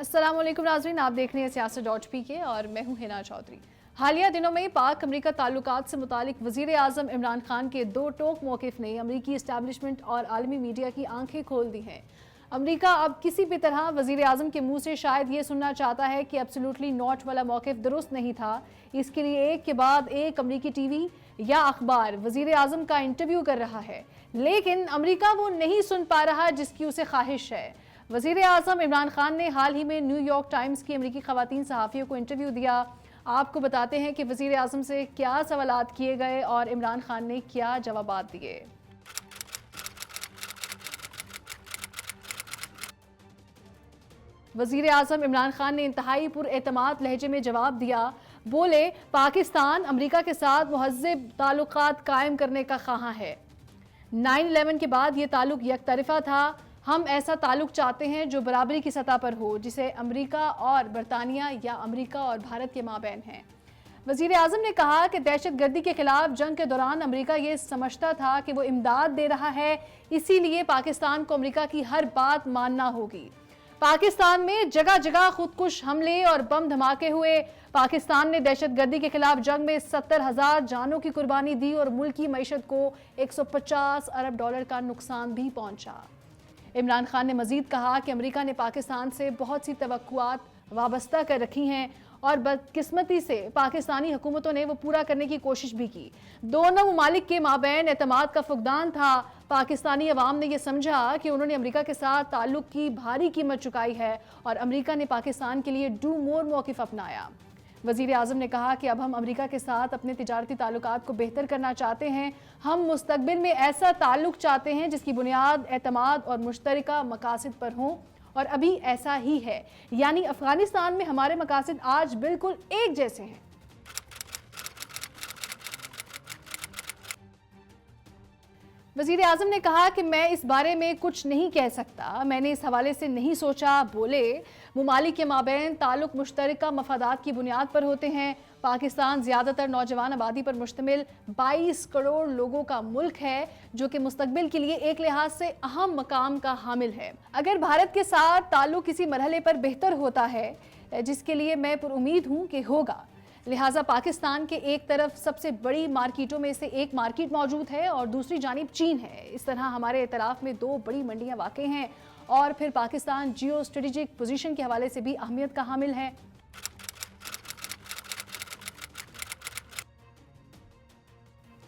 अस्सलाम वालेकुम नाज़रीन, आप देख रहे हैं सियासत.pk और मैं हूं हिना चौधरी। हालिया दिनों में पाक अमरीका ताल्लुकात से मुतालिक वज़ीर आज़म इमरान खान के दो टोक मौक़िफ़ ने अमरीकी इस्टेब्लिशमेंट और आलमी मीडिया की आंखें खोल दी हैं। अमरीका अब किसी भी तरह वज़ीर आज़म के मुँह से शायद ये सुनना चाहता है कि एब्सोल्युटली नॉट वाला मौक़िफ़ दुरुस्त नहीं था। इसके लिए एक के बाद एक अमरीकी टीवी या अखबार वज़ीर आज़म का इंटरव्यू कर रहा है, लेकिन अमरीका वो नहीं सुन पा रहा जिसकी उसे ख्वाहिश है। वज़ीर आज़म इमरान खान ने हाल ही में न्यूयॉर्क टाइम्स की अमरीकी ख़वातीन सहाफ़ियों को इंटरव्यू दिया। आपको बताते हैं कि वज़ीर आज़म से क्या सवालात किए गए और इमरान खान ने क्या जवाबात दिए। वज़ीर आज़म इमरान खान ने इंतहाई पुरएतमाद लहजे में जवाब दिया। बोले, पाकिस्तान अमरीका के साथ मुहज़्ज़ब ताल्लुकात कायम करने का ख़्वाह है। 9/11 के बाद ये ताल्लुक यकतरफ़ा था। हम ऐसा ताल्लुक चाहते हैं जो बराबरी की सतह पर हो, जिसे अमरीका और बरतानिया या अमरीका और भारत के माबैन है। वज़ीर आज़म ने कहा कि दहशत गर्दी के खिलाफ जंग के दौरान अमरीका ये समझता था कि वो इमदाद दे रहा है, इसीलिए पाकिस्तान को अमरीका की हर बात मानना होगी। पाकिस्तान में जगह जगह खुदकुश हमले और बम धमाके हुए। पाकिस्तान ने दहशत गर्दी के खिलाफ जंग में 70,000 जानों की कुर्बानी दी और मुल्क की मईशत को $150 अरब का नुकसान भी पहुंचा। इमरान खान ने मजीद कहा कि अमरीका ने पाकिस्तान से बहुत सी तवक्कुआत वाबस्ता कर रखी हैं और बदकिस्मती से पाकिस्तानी हुकूमतों ने वो पूरा करने की कोशिश भी की। दोनों ममालिक के माबैन एतमाद का फुकदान था। पाकिस्तानी अवाम ने यह समझा कि उन्होंने अमरीका के साथ ताल्लुक की भारी कीमत चुकाई है और अमरीका ने पाकिस्तान के लिए डू मोर मौक़िफ़ अपनाया। वज़ीर आज़म ने कहा कि अब हम अमरीका के साथ अपने तिजारती ताल्लुकात को बेहतर करना चाहते हैं। हम मुस्तक़बिल में ऐसा ताल्लुक चाहते हैं जिसकी बुनियाद एतमाद और मुश्तरका मकासद पर हों, और अभी ऐसा ही है। यानी अफ़गानिस्तान में हमारे मकासद आज बिल्कुल एक जैसे हैं। वज़ीर आज़म ने कहा कि मैं इस बारे में कुछ नहीं कह सकता, मैंने इस हवाले से नहीं सोचा। बोले, मुमालिक के माबैन ताल्लुक मुश्तरका मफादात की बुनियाद पर होते हैं। पाकिस्तान ज़्यादातर नौजवान आबादी पर मुश्तमिल 22 करोड़ लोगों का मुल्क है, जो कि मुस्तकबिल के लिए एक लिहाज से अहम मकाम का हामिल है। अगर भारत के साथ ताल्लुक किसी मरहले पर बेहतर होता है, जिसके लिए मैं पुरुमीद हूँ कि होगा, लिहाजा पाकिस्तान के एक तरफ सबसे बड़ी मार्केटों में से एक मार्केट मौजूद है और दूसरी जानिब चीन है। इस तरह हमारे इतराफ़ में दो बड़ी मंडियां वाक़ई हैं और फिर पाकिस्तान जियो स्ट्रेटेजिक पोजीशन के हवाले से भी अहमियत का हामिल है।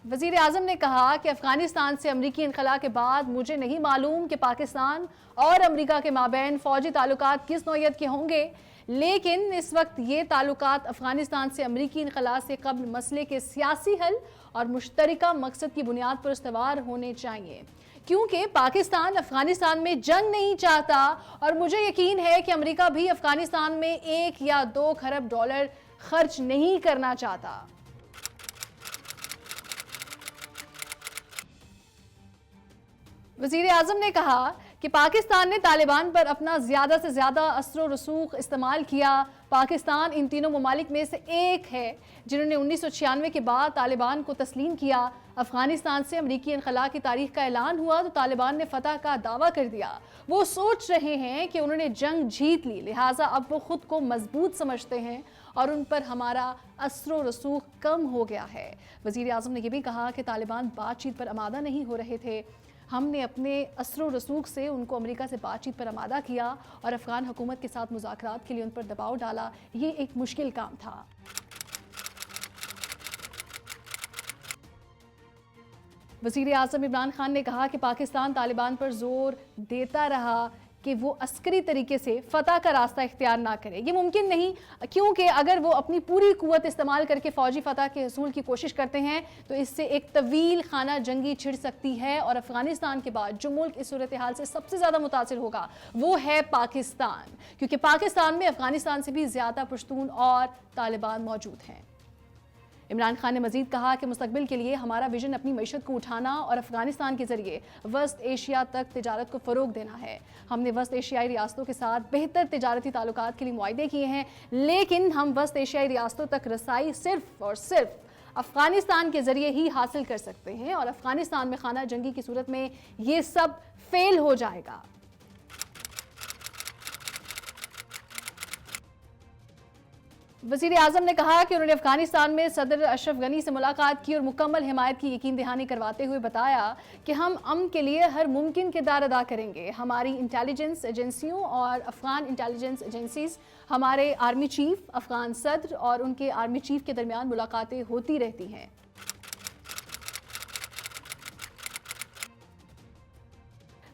वज़ीर आज़म ने कहा कि अफ़गानिस्तान से अमरीकी इनख़ला के बाद मुझे नहीं मालूम कि पाकिस्तान और अमरीका के माबैन फ़ौजी ताल्लुकात किस नौइयत के होंगे, लेकिन इस वक्त ये ताल्लुकात अफ़गानिस्तान से अमरीकी इनख़ला से क़ब्ल मसले के सियासी हल और मुश्तरका मकसद की बुनियाद पर इस्तवार होने चाहिए, क्योंकि पाकिस्तान अफ़गानिस्तान में जंग नहीं चाहता और मुझे यकीन है कि अमरीका भी अफ़गानिस्तान में $1 या $2 खरब खर्च नहीं करना चाहता। वज़ीर आज़म ने कहा कि पाकिस्तान ने तालिबान पर अपना ज़्यादा से ज़्यादा असर रसूख इस्तेमाल किया। पाकिस्तान इन तीनों ममालिक में से एक है जिन्होंने 1996 के बाद तालिबान को तस्लीम किया। अफ़गानिस्तान से अमरीकी इनख़ला की तारीख का ऐलान हुआ तो तालिबान ने फ़तह का दावा कर दिया। वो सोच रहे हैं कि उन्होंने जंग जीत ली, लिहाजा अब वो ख़ुद को मजबूत समझते हैं और उन पर हमारा असर रसूख कम हो गया है। वज़ीर आज़म ने यह भी कहा कि तालिबान बातचीत पर आमादा नहीं हो रहे थे। हमने अपने असर रसूख से उनको अमेरिका से बातचीत पर आमादा किया और अफ़गान हुकूमत के साथ मुज़ाकरात के लिए उन पर दबाव डाला। ये एक मुश्किल काम था। वज़ीर आज़म इमरान खान ने कहा कि पाकिस्तान तालिबान पर जोर देता रहा कि वो अस्करी तरीके से फ़तह का रास्ता इख्तियार ना करे। ये मुमकिन नहीं, क्योंकि अगर वो अपनी पूरी कुव्वत इस्तेमाल करके फ़ौजी फ़तह के हसूल की कोशिश करते हैं तो इससे एक तवील खाना जंगी छिड़ सकती है और अफ़गानिस्तान के बाद जो मुल्क इस सूरत हाल से सबसे ज़्यादा मुतासिर होगा वो है पाकिस्तान, क्योंकि पाकिस्तान में अफ़गानिस्तान से भी ज़्यादा पश्तून और तालिबान मौजूद हैं। इमरान खान ने मजीद कहा कि मुस्तकबिल के लिए हमारा विजन अपनी मईशत को उठाना और अफगानिस्तान के जरिए वस्त एशिया तक तिजारत को फ़रोग देना है। हमने वस्त एशियाई रियासतों के साथ बेहतर तिजारती ताल्लुकात के लिए मुआहदे किए हैं, लेकिन हम वस्त एशियाई रियासतों तक रसाई सिर्फ और सिर्फ अफगानिस्तान के जरिए ही हासिल कर सकते हैं और अफगानिस्तान में खाना जंगी की सूरत में ये सब फेल हो जाएगा। वज़ीर आज़म ने कहा कि उन्होंने अफगानिस्तान में सदर अशरफ गनी से मुलाकात की और मुकम्मल हिमायत की यकीन दहानी करवाते हुए बताया कि हम अमन के लिए हर मुमकिन किरदार अदा करेंगे। हमारी इंटेलिजेंस एजेंसियों और अफगान इंटेलिजेंस एजेंसीज, हमारे आर्मी चीफ, अफगान सदर और उनके आर्मी चीफ के दरमियान मुलाकातें होती रहती हैं।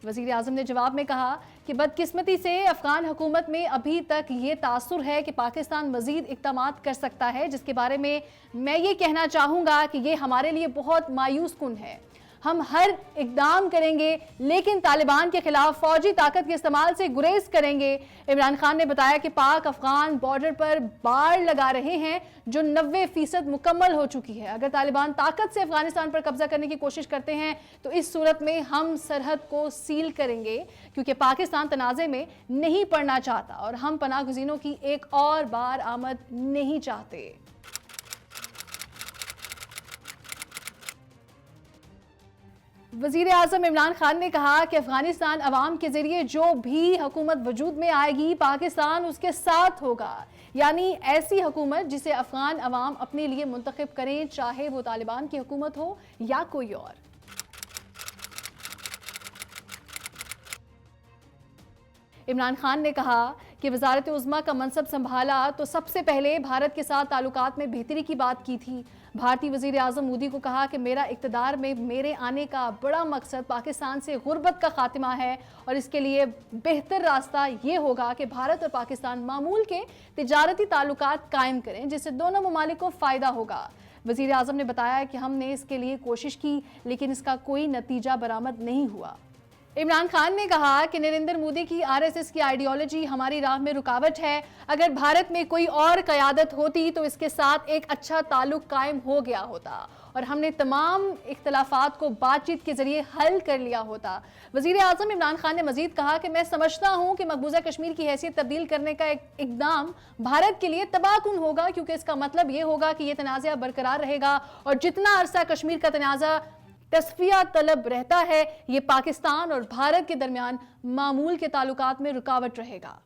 वज़ीर आज़म ने जवाब में कहा कि बदकिस्मती से अफगान हुकूमत में अभी तक ये तासुर है कि पाकिस्तान मज़ीद इक़दामात कर सकता है, जिसके बारे में मैं ये कहना चाहूँगा कि ये हमारे लिए बहुत मायूस कुन है। हम हर इक़दाम करेंगे लेकिन तालिबान के खिलाफ फौजी ताकत के इस्तेमाल से गुरेज करेंगे। इमरान खान ने बताया कि पाक अफगान बॉर्डर पर बाड़ लगा रहे हैं जो 90% मुकम्मल हो चुकी है। अगर तालिबान ताकत से अफगानिस्तान पर कब्जा करने की कोशिश करते हैं तो इस सूरत में हम सरहद को सील करेंगे, क्योंकि पाकिस्तान तनाज़े में नहीं पड़ना चाहता और हम पनाह गुज़ीनों की एक और बार आमद नहीं चाहते। वज़ीर आज़म इमरान खान ने कहा कि अफगानिस्तान अवाम के ज़रिए जो भी हुकूमत वजूद में आएगी पाकिस्तान उसके साथ होगा, यानी ऐसी हुकूमत जिसे अफगान अवाम अपने लिए मुंतखब करें, चाहे वो तालिबान की हुकूमत हो या कोई और। इमरान खान ने कहा कि वज़ारत उज़्मा का मनसब संभाला तो सबसे पहले भारत के साथ ताल्लुकात में बेहतरी की बात की थी। भारतीय वज़ीर आज़म मोदी को कहा कि मेरा इक़्तिदार में मेरे आने का बड़ा मकसद पाकिस्तान से गुर्बत का खात्मा है और इसके लिए बेहतर रास्ता ये होगा कि भारत और पाकिस्तान मामूल के तिजारती ताल्लुकात कायम करें, जिससे दोनों ममालिक को फ़ायदा होगा। वज़ीर आज़म ने बताया कि हमने इसके लिए कोशिश की लेकिन इसका कोई नतीजा बरामद नहीं हुआ। इमरान खान ने कहा कि नरेंद्र मोदी की आरएसएस की आइडियोलॉजी हमारी राह में रुकावट है। अगर भारत में कोई और क़यादत होती तो इसके साथ एक अच्छा ताल्लुक कायम हो गया होता और हमने तमाम इख्तलाफात को बातचीत के जरिए हल कर लिया होता। वज़ीर आज़म इमरान खान ने मजीद कहा कि मैं समझता हूँ कि मकबूजा कश्मीर की हैसियत तब्दील करने का एक इक़दाम भारत के लिए तबाहकुन होगा, क्योंकि इसका मतलब ये होगा कि ये तनाज़ा बरकरार रहेगा और जितना अरसा कश्मीर का तनाज़ा तस्फिया तलब रहता है ये पाकिस्तान और भारत के दरमियान मामूल के ताल्लुकात में रुकावट रहेगा।